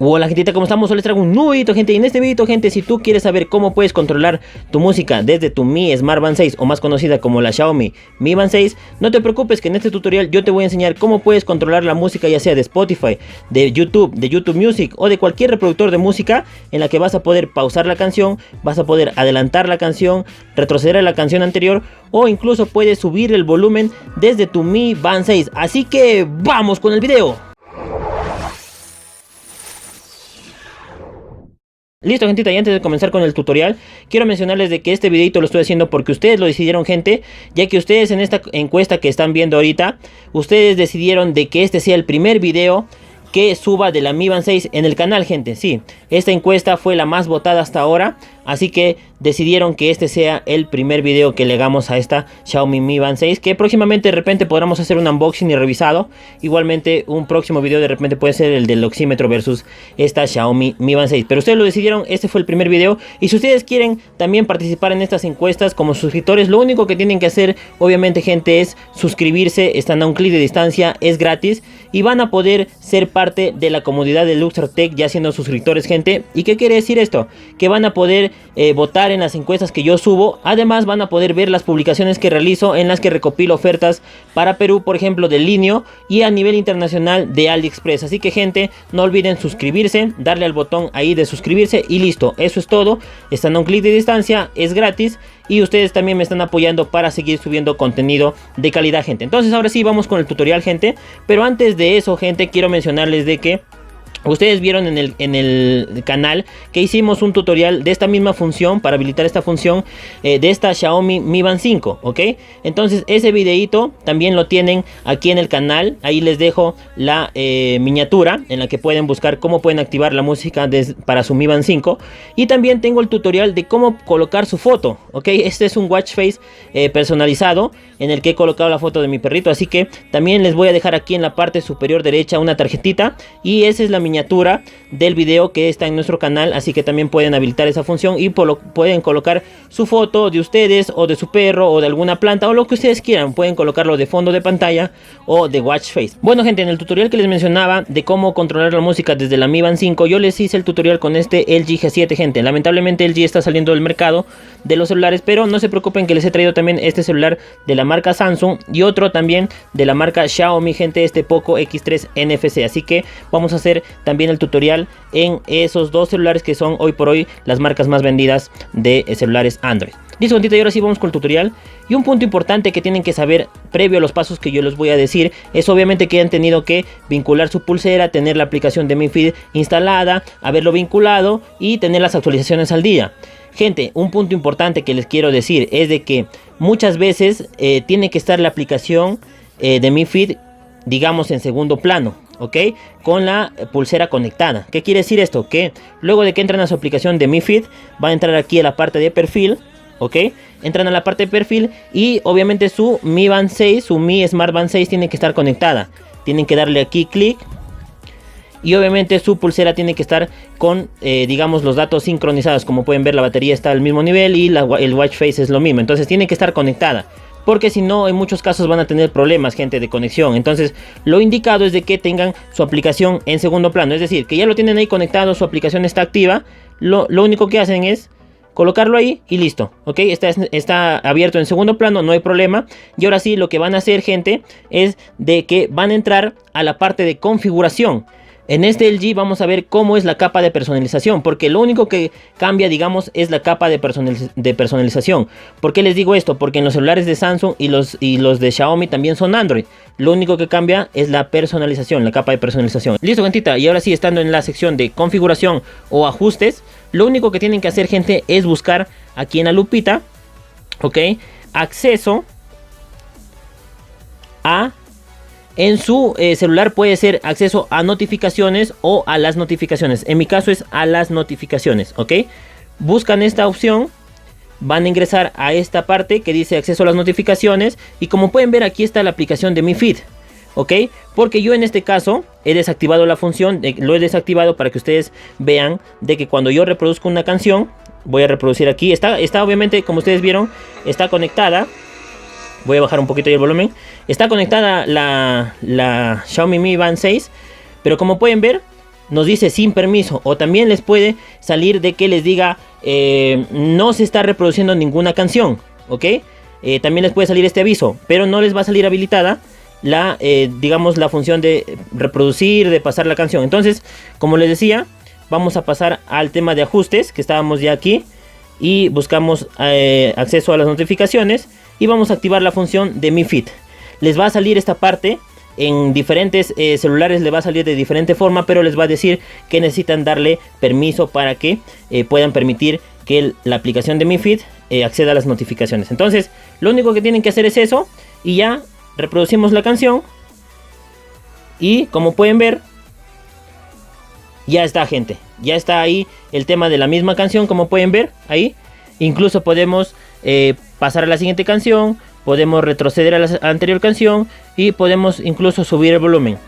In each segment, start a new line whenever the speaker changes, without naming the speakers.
Hola gentita, ¿cómo estamos? Hoy les traigo un nuevo video, gente. Y en este video, gente, si tú quieres saber cómo puedes controlar tu música desde tu Mi Smart Band 6, o más conocida como la Xiaomi Mi Band 6, no te preocupes, que en este tutorial yo te voy a enseñar cómo puedes controlar la música, ya sea de Spotify, de YouTube Music o de cualquier reproductor de música, en la que vas a poder pausar la canción, vas a poder adelantar la canción, retroceder a la canción anterior, o incluso puedes subir el volumen desde tu Mi Band 6. Así que vamos con el video. Listo, gentita, y antes de comenzar con el tutorial, quiero mencionarles de que este videito lo estoy haciendo porque ustedes lo decidieron, gente, ya que ustedes en esta encuesta que están viendo ahorita, ustedes decidieron de que este sea el primer video que suba de la Mi Band 6 en el canal, gente. Sí, esta encuesta fue la más votada hasta ahora, así que decidieron que este sea el primer video que le hagamos a esta Xiaomi Mi Band 6, que próximamente de repente podremos hacer un unboxing y revisado. Igualmente un próximo video de repente puede ser el del oxímetro versus esta Xiaomi Mi Band 6, pero ustedes lo decidieron, este fue el primer video. Y si ustedes quieren también participar en estas encuestas como suscriptores, lo único que tienen que hacer, obviamente, gente, es suscribirse. Están a un clic de distancia, es gratis y van a poder ser parte de la comunidad de Luxortech ya siendo suscriptores, gente. ¿Y qué quiere decir esto? Que van a poder votar en las encuestas que yo subo. Además van a poder ver las publicaciones que realizo, en las que recopilo ofertas para Perú, por ejemplo, de Linio, y a nivel internacional de AliExpress. Así que, gente, no olviden suscribirse, darle al botón ahí de suscribirse y listo, eso es todo. Están a un clic de distancia, es gratis y ustedes también me están apoyando para seguir subiendo contenido de calidad, gente. Entonces ahora sí vamos con el tutorial, gente, pero antes de eso, gente, quiero mencionarles de que ustedes vieron en el canal que hicimos un tutorial de esta misma función, para habilitar esta función de esta Xiaomi Mi Band 5, ¿ok? Entonces ese videito también lo tienen aquí en el canal. Ahí les dejo la miniatura en la que pueden buscar cómo pueden activar la música para su Mi Band 5. Y también tengo el tutorial de cómo colocar su foto, ¿ok? Este es un watch face personalizado en el que he colocado la foto de mi perrito. Así que también les voy a dejar aquí en la parte superior derecha una tarjetita, y esa es la miniatura del video que está en nuestro canal. Así que también pueden habilitar esa función y pueden colocar su foto de ustedes o de su perro o de alguna planta o lo que ustedes quieran. Pueden colocarlo de fondo de pantalla o de watch face. Bueno, gente, en el tutorial que les mencionaba de cómo controlar la música desde la Mi Band 5, yo les hice el tutorial con este LG G7, gente. Lamentablemente LG está saliendo del mercado de los celulares, pero no se preocupen, que les he traído también este celular de la marca Samsung y otro también de la marca Xiaomi, gente, este Poco X3 NFC. Así que vamos a hacer también el tutorial en esos dos celulares que son hoy por hoy las marcas más vendidas de celulares Android. Listo, gente, y ahora sí vamos con el tutorial. Y un punto importante que tienen que saber previo a los pasos que yo les voy a decir es obviamente que han tenido que vincular su pulsera, tener la aplicación de Mi Feed instalada, haberlo vinculado y tener las actualizaciones al día. Gente, un punto importante que les quiero decir es de que muchas veces tiene que estar la aplicación de Mi Feed, digamos, en segundo plano, ¿ok? Con la pulsera conectada. ¿Qué quiere decir esto? Que luego de que entran a su aplicación de Mi Feed, va a entrar aquí a la parte de perfil, ¿ok? Entran a la parte de perfil y obviamente su Mi Band 6, su Mi Smart Band 6 tiene que estar conectada. Tienen que darle aquí clic. Y obviamente su pulsera tiene que estar con, digamos, los datos sincronizados. Como pueden ver, la batería está al mismo nivel y el watch face es lo mismo. Entonces tiene que estar conectada, porque si no, en muchos casos van a tener problemas, gente, de conexión. Entonces lo indicado es de que tengan su aplicación en segundo plano. Es decir, que ya lo tienen ahí conectado, su aplicación está activa. Lo único que hacen es colocarlo ahí y listo, ¿ok? Está abierto en segundo plano, no hay problema. Y ahora sí, lo que van a hacer, gente, es de que van a entrar a la parte de configuración. En este LG vamos a ver cómo es la capa de personalización, porque lo único que cambia, digamos, es la capa de personalización. ¿Por qué les digo esto? Porque en los celulares de Samsung y los de Xiaomi también son Android. Lo único que cambia es la personalización, la capa de personalización. Listo, gentita, y ahora sí, estando en la sección de configuración o ajustes, lo único que tienen que hacer, gente, es buscar aquí en la lupita, ¿ok? Acceso a... En su celular puede ser acceso a notificaciones o a las notificaciones. En mi caso es a las notificaciones, ¿ok? Buscan esta opción, van a ingresar a esta parte que dice acceso a las notificaciones. Y como pueden ver, aquí está la aplicación de Mi Feed, ¿ok? Porque yo en este caso he desactivado la función, lo he desactivado para que ustedes vean de que cuando yo reproduzco una canción, voy a reproducir aquí, está obviamente, como ustedes vieron, está conectada. Voy a bajar un poquito ahí el volumen. Está conectada la Xiaomi Mi Band 6. Pero como pueden ver, nos dice sin permiso, o también les puede salir de que les diga no se está reproduciendo ninguna canción, ¿ok? También les puede salir este aviso, pero no les va a salir habilitada la, digamos, la función de reproducir, de pasar la canción. Entonces, como les decía, vamos a pasar al tema de ajustes, que estábamos ya aquí, y buscamos acceso a las notificaciones, y vamos a activar la función de Mi Feed. Les va a salir esta parte. En diferentes celulares le va a salir de diferente forma, pero les va a decir que necesitan darle permiso para que puedan permitir que la aplicación de Mi Feed acceda a las notificaciones. Entonces, lo único que tienen que hacer es eso, y ya reproducimos la canción. Y como pueden ver, ya está, gente. Ya está ahí el tema de la misma canción, como pueden ver ahí. Incluso podemos pasar a la siguiente canción. Podemos retroceder a la anterior canción y podemos incluso subir el volumen.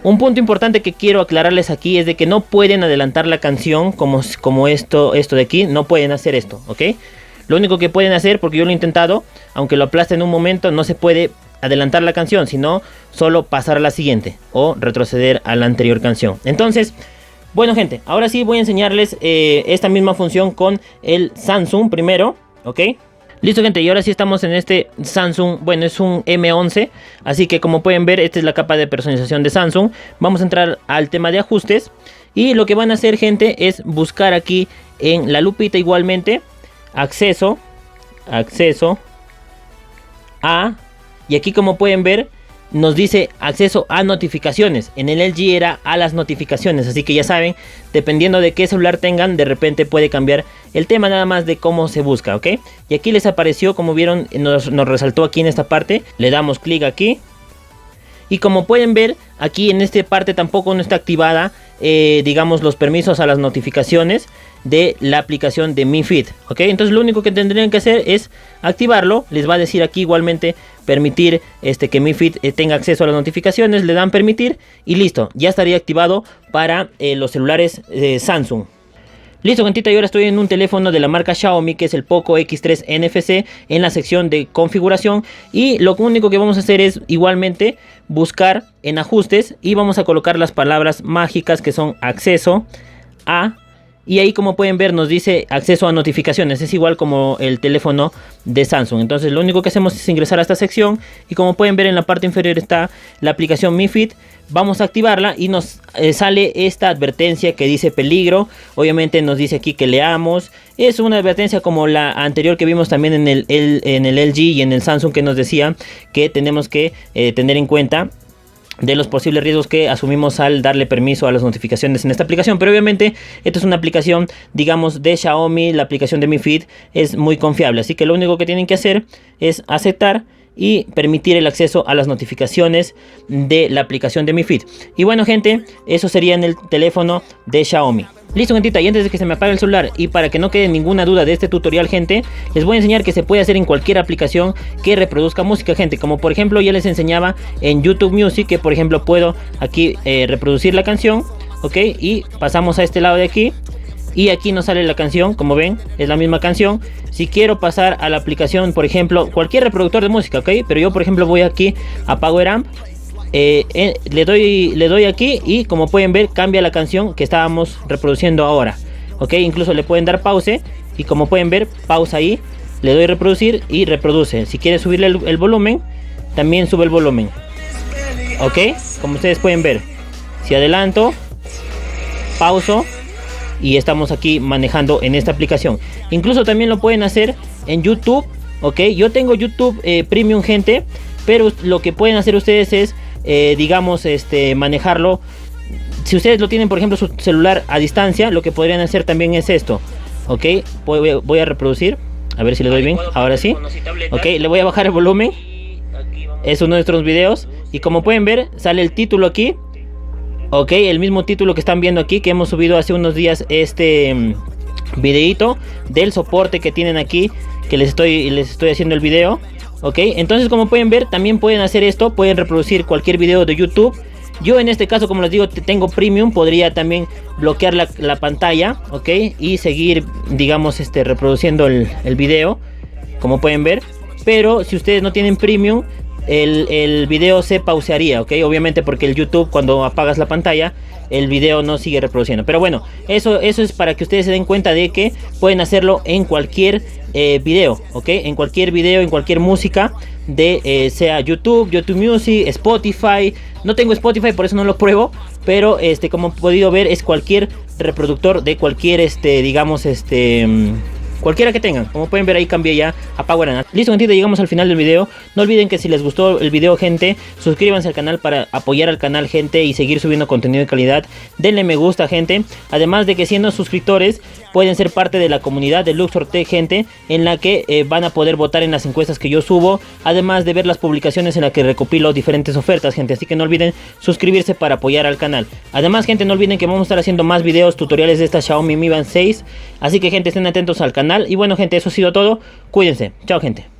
Un punto importante que quiero aclararles aquí es de que no pueden adelantar la canción como esto de aquí. No pueden hacer esto, ¿ok? Lo único que pueden hacer, porque yo lo he intentado, aunque lo aplaste en un momento, no se puede adelantar la canción, sino solo pasar a la siguiente o retroceder a la anterior canción. Entonces, bueno, gente, ahora sí voy a enseñarles esta misma función con el Samsung primero, ¿ok? Listo, gente, y ahora sí estamos en este Samsung. Bueno, es un M11, así que como pueden ver, esta es la capa de personalización de Samsung. Vamos a entrar al tema de ajustes, y lo que van a hacer, gente, es buscar aquí en la lupita igualmente acceso a, y aquí como pueden ver nos dice acceso a notificaciones. En el LG era a las notificaciones, así que ya saben, dependiendo de qué celular tengan, de repente puede cambiar el tema nada más de cómo se busca, ¿ok? Y aquí les apareció, como vieron, nos resaltó aquí en esta parte. Le damos clic aquí, y como pueden ver, aquí en esta parte tampoco no está activada, digamos, los permisos a las notificaciones de la aplicación de Mi Feed, ¿ok? Entonces lo único que tendrían que hacer es activarlo. Les va a decir aquí igualmente permitir que Mi Feed tenga acceso a las notificaciones. Le dan permitir y listo, ya estaría activado para los celulares Samsung. Listo, gentita, y ahora estoy en un teléfono de la marca Xiaomi, que es el Poco X3 NFC, en la sección de configuración. Y lo único que vamos a hacer es igualmente buscar en ajustes, y vamos a colocar las palabras mágicas que son acceso a. Y ahí, como pueden ver, nos dice acceso a notificaciones. Es igual como el teléfono de Samsung. Entonces lo único que hacemos es ingresar a esta sección, y como pueden ver en la parte inferior está la aplicación Mi Feed. Vamos a activarla y nos sale esta advertencia que dice peligro. Obviamente nos dice aquí que leamos. Es una advertencia como la anterior que vimos también en el LG y en el Samsung, que nos decía que tenemos que tener en cuenta de los posibles riesgos que asumimos al darle permiso a las notificaciones en esta aplicación. Pero obviamente esta es una aplicación, digamos, de Xiaomi. La aplicación de Mi Feed es muy confiable, así que lo único que tienen que hacer es aceptar y permitir el acceso a las notificaciones de la aplicación de Mi Feed. Y bueno, gente, eso sería en el teléfono de Xiaomi. Listo, gentita, y antes de que se me apague el celular, y para que no quede ninguna duda de este tutorial, gente, les voy a enseñar que se puede hacer en cualquier aplicación que reproduzca música, gente. Como por ejemplo ya les enseñaba en YouTube Music, que por ejemplo puedo aquí reproducir la canción, ok, y pasamos a este lado de aquí, y aquí nos sale la canción. Como ven, es la misma canción. Si quiero pasar a la aplicación, por ejemplo, cualquier reproductor de música, ok, pero yo por ejemplo voy aquí a Power Amp, le doy aquí, y como pueden ver cambia la canción que estábamos reproduciendo ahora, ok. Incluso le pueden dar pause, y como pueden ver, pausa ahí, le doy reproducir y reproduce. Si quiere subirle el volumen, también sube el volumen, ok. Como ustedes pueden ver, si adelanto, pauso, y estamos aquí manejando en esta aplicación. Incluso también lo pueden hacer en YouTube, ok. Yo tengo YouTube Premium, gente, pero lo que pueden hacer ustedes es digamos, manejarlo. Si ustedes lo tienen, por ejemplo, su celular a distancia, lo que podrían hacer también es esto, ok. Voy a reproducir, a ver si le doy bien. Ahora sí, ok, le voy a bajar el volumen. Es uno de nuestros videos, y como pueden ver sale el título aquí, ok, el mismo título que están viendo aquí, que hemos subido hace unos días videito del soporte que tienen aquí, que les estoy haciendo el video, ok. Entonces, como pueden ver, también pueden hacer esto, pueden reproducir cualquier video de YouTube. Yo en este caso, como les digo, tengo Premium, podría también bloquear la pantalla, ok, y seguir, digamos, reproduciendo el video, como pueden ver. Pero si ustedes no tienen Premium, el video se pausearía, ¿ok? Obviamente porque el YouTube, cuando apagas la pantalla, el video no sigue reproduciendo. Pero bueno, eso es para que ustedes se den cuenta de que pueden hacerlo en cualquier video, ¿ok? En cualquier video, en cualquier música de sea YouTube, YouTube Music, Spotify. No tengo Spotify, por eso no lo pruebo, pero como han podido ver, es cualquier reproductor de cualquier digamos cualquiera que tengan. Como pueden ver, ahí cambié ya a Power and Art. Listo, gente, llegamos al final del video. No olviden que si les gustó el video, gente, suscríbanse al canal para apoyar al canal, gente, y seguir subiendo contenido de calidad. Denle me gusta, gente. Además de que siendo suscriptores pueden ser parte de la comunidad de Luxor Tech, gente, en la que van a poder votar en las encuestas que yo subo, además de ver las publicaciones en las que recopilo diferentes ofertas, gente. Así que no olviden suscribirse para apoyar al canal. Además, gente, no olviden que vamos a estar haciendo más videos tutoriales de esta Xiaomi Mi Band 6. Así que, gente, estén atentos al canal. Y bueno, gente, eso ha sido todo. Cuídense. Chao, gente.